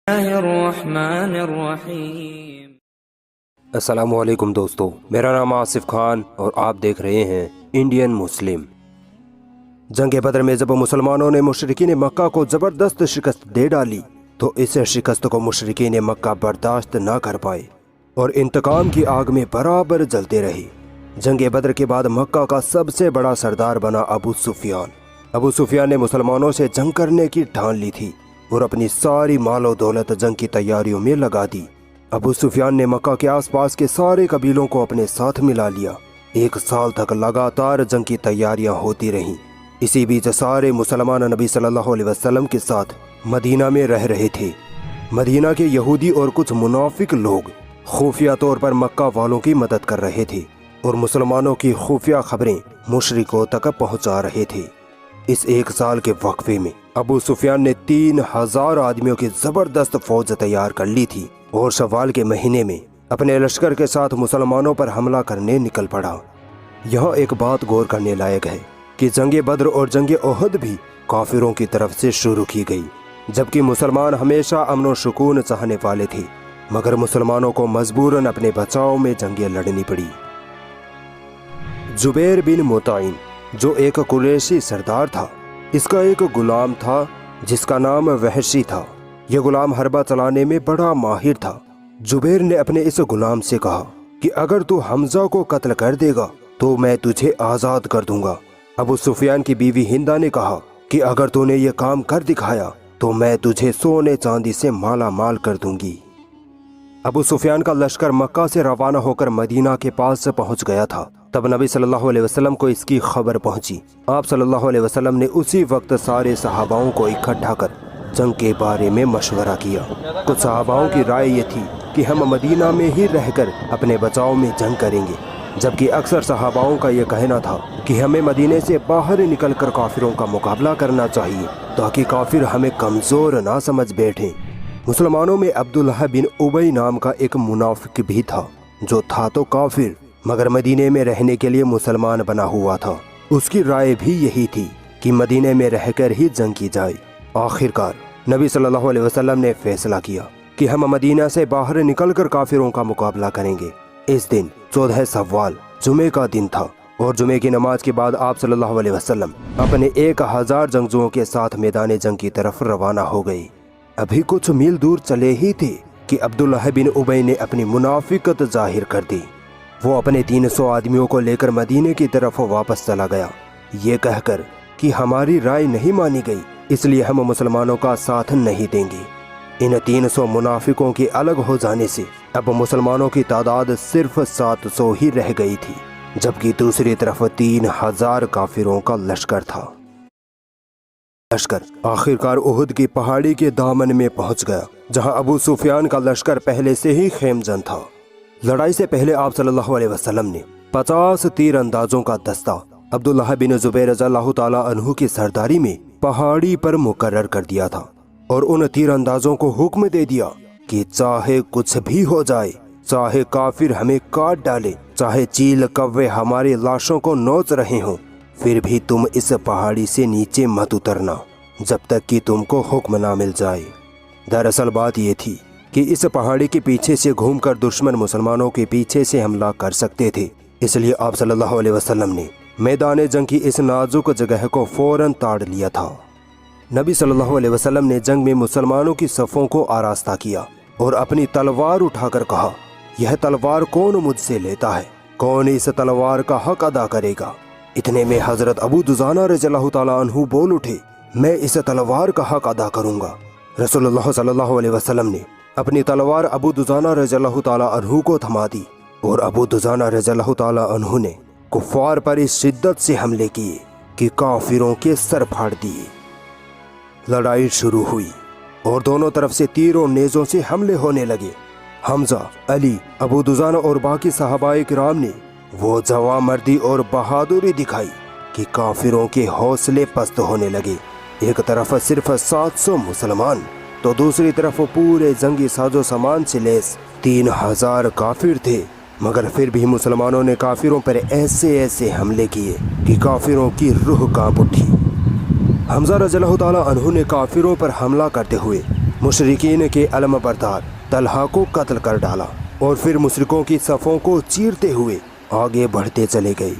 الرحمن الرحیم۔ السلام علیکم دوستو، میرا نام آصف خان اور آپ دیکھ رہے ہیں انڈین مسلم۔ جنگ بدر میں جب مسلمانوں نے مشرکین مکہ کو زبردست شکست دے ڈالی تو اس شکست کو مشرکین مکہ برداشت نہ کر پائے اور انتقام کی آگ میں برابر جلتے رہے۔ جنگ بدر کے بعد مکہ کا سب سے بڑا سردار بنا ابو سفیان۔ ابو سفیان نے مسلمانوں سے جنگ کرنے کی ٹھان لی تھی اور اپنی ساری مال و دولت جنگ کی تیاریوں میں لگا دی۔ ابو سفیان نے مکہ کے آس پاس کے سارے قبیلوں کو اپنے ساتھ ملا لیا۔ 1 سال تک لگاتار جنگ کی تیاریاں ہوتی رہیں۔ اسی بیچ سارے مسلمان نبی صلی اللہ علیہ وسلم کے ساتھ مدینہ میں رہ رہے تھے۔ مدینہ کے یہودی اور کچھ منافق لوگ خفیہ طور پر مکہ والوں کی مدد کر رہے تھے اور مسلمانوں کی خفیہ خبریں مشرکوں تک پہنچا رہے تھے۔ اس 1 سال کے وقفے میں ابو سفیان نے 3000 آدمیوں کی زبردست فوج تیار کر لی تھی اور شوال کے مہینے میں اپنے لشکر کے ساتھ مسلمانوں پر حملہ کرنے نکل پڑا۔ یہاں ایک بات غور کرنے لائق ہے کہ جنگ بدر اور جنگ احد بھی کافروں کی طرف سے شروع کی گئی، جبکہ مسلمان ہمیشہ امن و سکون چاہنے والے تھے، مگر مسلمانوں کو مجبوراً اپنے بچاؤ میں جنگیں لڑنی پڑی۔ جبیر بن مطعم جو ایک قریشی سردار تھا، اس کا ایک غلام تھا جس کا نام وحشی تھا۔ یہ غلام حربہ چلانے میں بڑا ماہر تھا۔ جبیر نے اپنے اس غلام سے کہا کہ اگر تو حمزہ کو قتل کر دے گا تو میں تجھے آزاد کر دوں گا۔ ابو سفیان کی بیوی ہندہ نے کہا کہ اگر تو نے یہ کام کر دکھایا تو میں تجھے سونے چاندی سے مالا مال کر دوں گی۔ ابو سفیان کا لشکر مکہ سے روانہ ہو کر مدینہ کے پاس پہنچ گیا تھا۔ تب نبی صلی اللہ علیہ وسلم کو اس کی خبر پہنچی۔ آپ صلی اللہ علیہ وسلم نے اسی وقت سارے صحاباؤں کو اکٹھا کر جنگ کے بارے میں مشورہ کیا۔ کچھ صحاباؤں کی رائے یہ تھی کہ ہم مدینہ میں ہی رہ کر اپنے بچاؤ میں جنگ کریں گے، جبکہ اکثر صحاباؤں کا یہ کہنا تھا کہ ہمیں مدینے سے باہر نکل کر کافروں کا مقابلہ کرنا چاہیے تاکہ کافر ہمیں کمزور نہ سمجھ بیٹھیں۔ مسلمانوں میں عبداللہ بن ابی نام کا ایک منافق بھی تھا جو تھا تو کافر مگر مدینے میں رہنے کے لیے مسلمان بنا ہوا تھا۔ اس کی رائے بھی یہی تھی کہ مدینے میں رہ کر ہی جنگ کی جائے۔ آخرکار نبی صلی اللہ علیہ وسلم نے فیصلہ کیا کہ ہم مدینہ سے باہر نکل کر کافروں کا مقابلہ کریں گے۔ اس دن 14 سوال جمعے کا دن تھا اور جمعے کی نماز کے بعد آپ صلی اللہ علیہ وسلم اپنے 1000 جنگجوؤں کے ساتھ میدان جنگ کی طرف روانہ ہو گئے۔ ابھی کچھ میل دور چلے ہی تھے کہ عبداللہ بن ابی نے اپنی منافقت ظاہر کر دی۔ وہ اپنے 300 آدمیوں کو لے کر مدینے کی طرف واپس چلا گیا، یہ کہہ کر کہ ہماری رائے نہیں مانی گئی اس لیے ہم مسلمانوں کا ساتھ نہیں دیں گے۔ ان 300 منافقوں کے الگ ہو جانے سے اب مسلمانوں کی تعداد صرف 700 ہی رہ گئی تھی، جبکہ دوسری طرف 3000 کافروں کا لشکر تھا۔ لشکر آخرکار احد کی پہاڑی کے دامن میں پہنچ گیا جہاں ابو سفیان کا لشکر پہلے سے ہی خیم زن تھا۔ لڑائی سے پہلے آپ صلی اللہ علیہ وسلم نے 50 تیر اندازوں کا دستہ عبداللہ بن زبیر رضی اللہ تعالی عنہ کی سرداری میں پہاڑی پر مقرر کر دیا تھا اور ان تیر اندازوں کو حکم دے دیا کہ چاہے کچھ بھی ہو جائے، چاہے کافر ہمیں کاٹ ڈالے، چاہے چیل کوے ہماری لاشوں کو نوچ رہے ہوں، پھر بھی تم اس پہاڑی سے نیچے مت اترنا جب تک کہ تم کو حکم نہ مل جائے۔ دراصل بات یہ تھی کہ اس پہاڑی کے پیچھے سے گھوم کر دشمن مسلمانوں کے پیچھے سے حملہ کر سکتے تھے، اس لیے آپ صلی اللہ علیہ وسلم نے میدان جنگ کی اس نازک جگہ کو فوراً تاڑ لیا تھا۔ نبی صلی اللہ علیہ وسلم نے جنگ میں مسلمانوں کی صفوں کو آراستہ کیا اور اپنی تلوار اٹھا کر کہا، یہ تلوار کون مجھ سے لیتا ہے؟ کون اس تلوار کا حق ادا کرے گا؟ اتنے میں حضرت ابو دجانہ رضی اللہ تعالیٰ عنہ بول اٹھے، میں اس تلوار کا حق ادا کروں گا۔ رسول اللہ صلی اللہ علیہ وسلم نے اپنی تلوار ابو دجانہ رضی اللہ تعالیٰ عنہ کو تھما دی اور ابو دجانہ رضی اللہ تعالیٰ عنہ نے کفار پر اس شدت سے حملے کیے کہ کافروں کے سر پھاڑ دیے۔ لڑائی شروع ہوئی اور دونوں طرف سے تیر و نیزوں سے حملے ہونے لگے۔ حمزہ، علی، ابو دجانہ اور باقی صحابہ کرام نے وہ جواں مردی اور بہادری دکھائی کہ کافروں کے حوصلے پست ہونے لگے۔ ایک طرف صرف 700 مسلمان تو دوسری طرف پورے جنگی ساز و سامان سے لیس 3000 کافر تھے، مگر پھر بھی مسلمانوں نے کافروں پر ایسے حملے کیے کہ کافروں کی روح کانپ اٹھی۔ حمزہ رضی اللہ تعالیٰ عنہ نے کافروں پر حملہ کرتے ہوئے मुशरिकीन के अलम बरदार तलहा को कत्ल कर डाला और फिर मुशरिकों की सफ़ों को चीरते हुए आगे बढ़ते चले गए।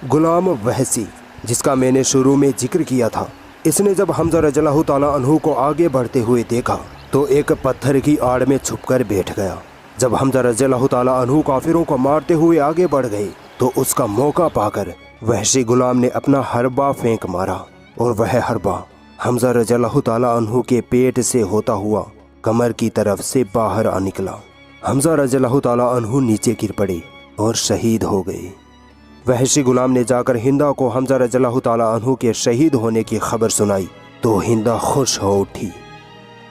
गुलाम वहसी, जिसका मैंने शुरू में जिक्र किया था, इसने जब हमजा रज़ियल्लाहु ताला अन्हु को आगे बढ़ते हुए देखा तो एक पत्थर की आड़ में छुपकर बैठ गया। जब हमजा रज़ियल्लाहु ताला अन्हु काफिरों को मारते हुए आगे बढ़ गए तो उसका मौका पाकर वहशी गुलाम ने अपना हरबा फेंक मारा और वह हरबा हमजा रज़ियल्लाहु ताला अन्हु के पेट से होता हुआ कमर की तरफ से बाहर आ निकला। हमजा रज़ियल्लाहु ताला अन्हु नीचे गिर पड़े और शहीद हो गए। वहशी गुलाम ने जाकर हिंदा को हमजा रज़ियल्लाहु ताला अन्हु के शहीद होने की खबर सुनाई तो हिंदा खुश हो उठी।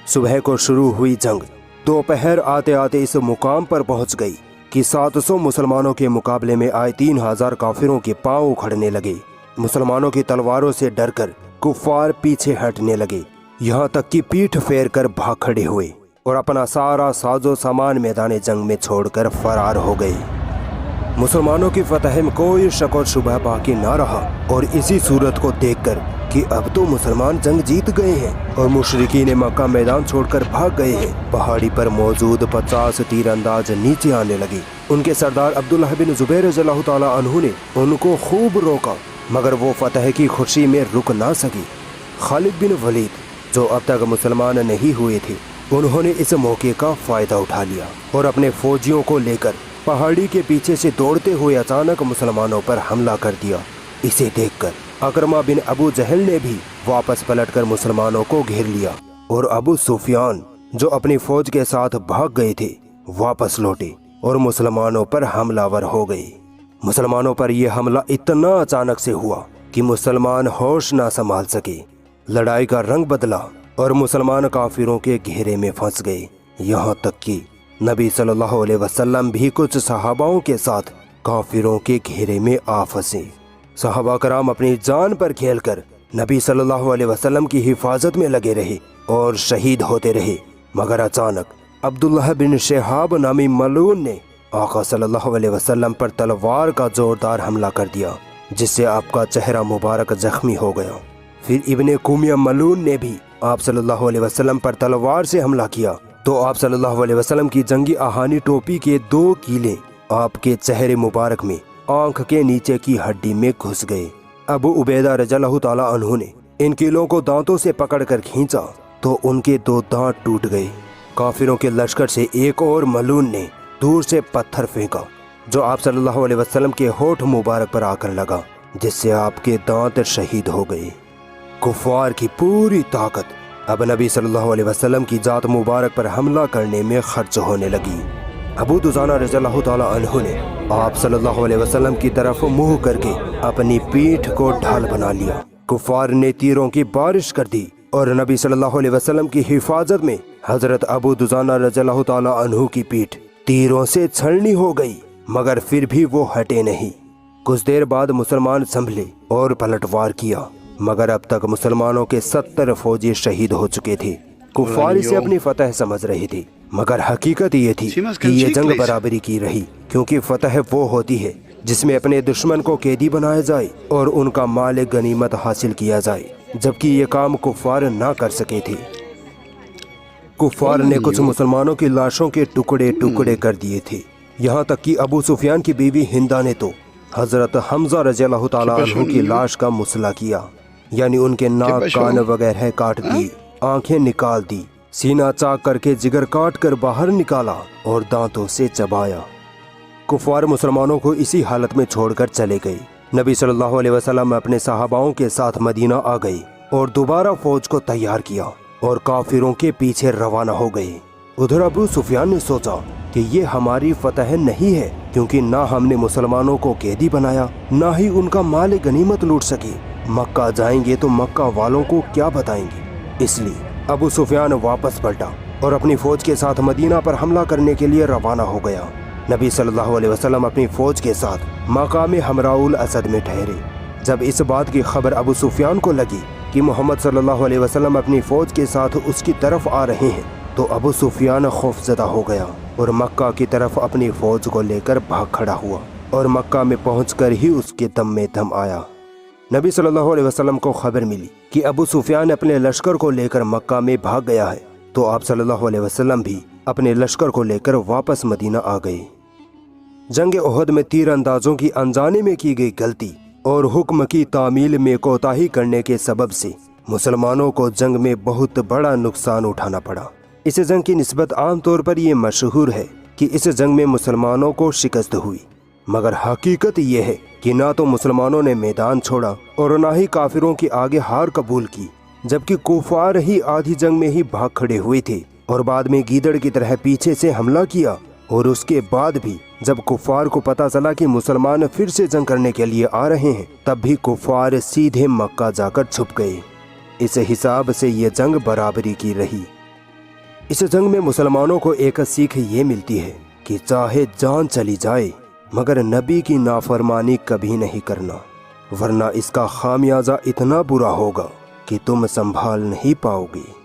सुबह को शुरू हुई जंग दोपहर आते आते इस मुकाम पर पहुंच गई कि 700 मुसलमानों के मुकाबले में आए 3000 काफिरों के पांव उखड़ने लगे। मुसलमानों की तलवारों से डरकर कुफ्फार पीछे हटने लगे, यहाँ तक कि पीठ फेर कर भाग खड़े हुए और अपना सारा साजो सामान मैदान जंग में छोड़कर फरार हो गए। मुसलमानों की फतह में कोई शक और शुबह बाकी ना रहा और इसी सूरत को देखकर कि अब तो मुसलमान जंग जीत गए हैं और मुशरिकीन मक्का मैदान छोड़कर भाग गए हैं, पहाड़ी पर मौजूद 50 तीरंदाज नीचे आने लगे। उनके सरदार अब्दुल्लाह बिन जुबैर रज़ियल्लाहु ताला अन्हु ने उनको खूब रोका मगर वो फतह की खुशी में रुक ना सकी। खालिद बिन वलीद, जो अब तक मुसलमान नहीं हुए थे, उन्होंने इस मौके का फ़ायदा उठा लिया और अपने फौजियों को लेकर पहाड़ी के पीछे से दौड़ते हुए अचानक मुसलमानों पर हमला कर दिया। इसे देखकर अकरमा बिन अबू जहल ने भी वापस पलटकर मुसलमानों को घेर लिया और अबू सुफियान, जो अपनी फौज के साथ भाग गए थे, वापस लौटे और मुसलमानों पर हमलावर हो गए। मुसलमानों पर यह हमला इतना अचानक से हुआ कि मुसलमान होश ना संभाल सके। लड़ाई का रंग बदला और मुसलमान काफिरों के घेरे में फंस गए, यहाँ तक कि नबी सल्लल्लाहु अलैहि वसल्लम भी कुछ सहाबाओं के साथ काफिरों के घेरे में आ फंसे। सहाबा कराम अपनी जान पर खेलकर नबी सल्लल्लाहु अलैहि वसल्लम की हिफाजत में लगे रहे और शहीद होते रहे, मगर अचानक अब्दुल्लाह बिन शिहाब नामी मलून ने आका सल्लल्लाहु अलैहि वसल्लम पर तलवार का जोरदार हमला कर दिया, जिससे आपका चेहरा मुबारक जख्मी हो गया। फिर इब्ने कुमिया मलून ने भी आप सल्लल्लाहु अलैहि वसल्लम पर तलवार से हमला किया तो आप सल्लल्लाहु अलैहि वसल्लम की जंगी आहानी टोपी के 2 कीले आपके चेहरे मुबारक में आंख के नीचे की हड्डी में घुस गए। अबू उबैदा रज़ियल्लाहु ताला अन्हु ने इन कीलों को दांतों से पकड़कर खींचा तो उनके 2 दांत टूट गए। काफिरों के लश्कर से एक और मलून ने दूर से पत्थर फेंका जो आप सल्लल्लाहु अलैहि वसल्लम के होठ मुबारक पर आकर लगा, जिससे आपके दांत शहीद हो गए। कुफार की पूरी ताकत अब नबी सल्लल्लाहु अलैहि वसल्लम की जात मुबारक पर हमला करने में खर्च होने लगी। अबू दुजाना रज़ियल्लाहु ताला अन्हु ने आप सल्लल्लाहु अलैहि वसल्लम की तरफ मुंह करके अपनी पीठ को ढाल बना लिया। कुफार ने तीरों की बारिश कर दी और नबी सल्लल्लाहु अलैहि वसल्लम की हिफाजत में हजरत अबू दुजाना रज़ियल्लाहु ताला अन्हु की पीठ तीरों से छलनी हो गई, मगर फिर भी वो हटे नहीं। कुछ देर बाद मुसलमान संभले और पलटवार किया, मगर अब तक मुसलमानों के 70 फौजी शहीद हो चुके थे। कुफार इसे अपनी फतह समझ रहे थे, मगर हकीकत ये थी कि ये जंग बराबरी की रही, क्योंकि फतह वो होती है जिसमें अपने दुश्मन को कैदी बनाया जाए और उनका माल गनीमत हासिल किया जाए, जबकि ये काम कुफार ना कर सके थे। कुफार ने कुछ मुसलमानों की लाशों के टुकड़े टुकड़े कर दिए थे, यहाँ तक कि अबू सुफियान की बीवी हिंदा ने तो हजरत हमजा रज़ियल्लाहु ताला अन्हु की लाश का मुसला किया, यानी उनके नाक कान वगैरह काट दिए, आंखें निकाल दी, सीना चाक करके जिगर काट कर बाहर निकाला और दांतों से चबाया। कुफार मुसलमानों को इसी हालत में छोड़कर चले गए। नबी सल्लल्लाहु अलैहि वसल्लम अपने सहाबाओं के साथ मदीना आ गए और दोबारा फौज को तैयार किया और काफिरों के पीछे रवाना हो गए। उधर अबू सुफियान ने सोचा कि ये हमारी फतह नहीं है, क्योंकि ना हमने मुसलमानों को कैदी बनाया, ना ही उनका माल गनीमत लूट सके। मक्का जाएंगे तो मक्का वालों को क्या बताएंगे। इसलिए अबू सुफियान वापस पलटा और अपनी फौज के साथ मदीना पर हमला करने के लिए रवाना हो गया। नबी सल्लल्लाहु अलैहि वसल्लम अपनी फौज के साथ मकाम हमराउल असद में ठहरे। जब इस बात की खबर अबू सुफियान को लगी कि मोहम्मद सल्लल्लाहु अलैहि वसल्लम अपनी फौज के साथ उसकी तरफ आ रहे हैं, तो अबू सुफियान खौफजदा हो गया और मक्का की तरफ अपनी फौज को लेकर भाग खड़ा हुआ और मक्का में पहुंचकर ही उसके दम में दम आया। नबी सल्लल्लाहु अलैहि वसल्लम को खबर मिली कि अबू सुफियान अपने लश्कर को लेकर मक्का में भाग गया है, तो तो आप सल्लल्लाहु अलैहि वसल्लम भी अपने लश्कर को लेकर वापस मदीना आ गए। जंग ओहद में तीर अंदाजों की अनजाने में की गई गलती और हुक्म की तामील में कोताही करने के सबब से मुसलमानों को जंग में बहुत बड़ा नुकसान उठाना पड़ा। इस जंग की निस्बत आम तौर पर ये मशहूर है कि इस जंग में मुसलमानों को शिकस्त हुई, मगर हकीकत ये है कि ना तो मुसलमानों ने मैदान छोड़ा और ना ही काफिरों की आगे हार कबूल की, जबकि कुफार ही आधी जंग में ही भाग खड़े हुए थे और बाद में गीदड़ की तरह पीछे से हमला किया। और उसके बाद भी जब कुफार को पता चला कि मुसलमान फिर से जंग करने के लिए आ रहे हैं, तब भी कुफार सीधे मक्का जाकर छुप गए। इस हिसाब से ये जंग बराबरी की रही। इस जंग में मुसलमानों को एक सीख ये मिलती है कि चाहे जान चली जाए मगर नबी की नाफरमानी कभी नहीं करना, वरना इसका खामियाजा इतना बुरा होगा कि तुम संभाल नहीं पाओगे।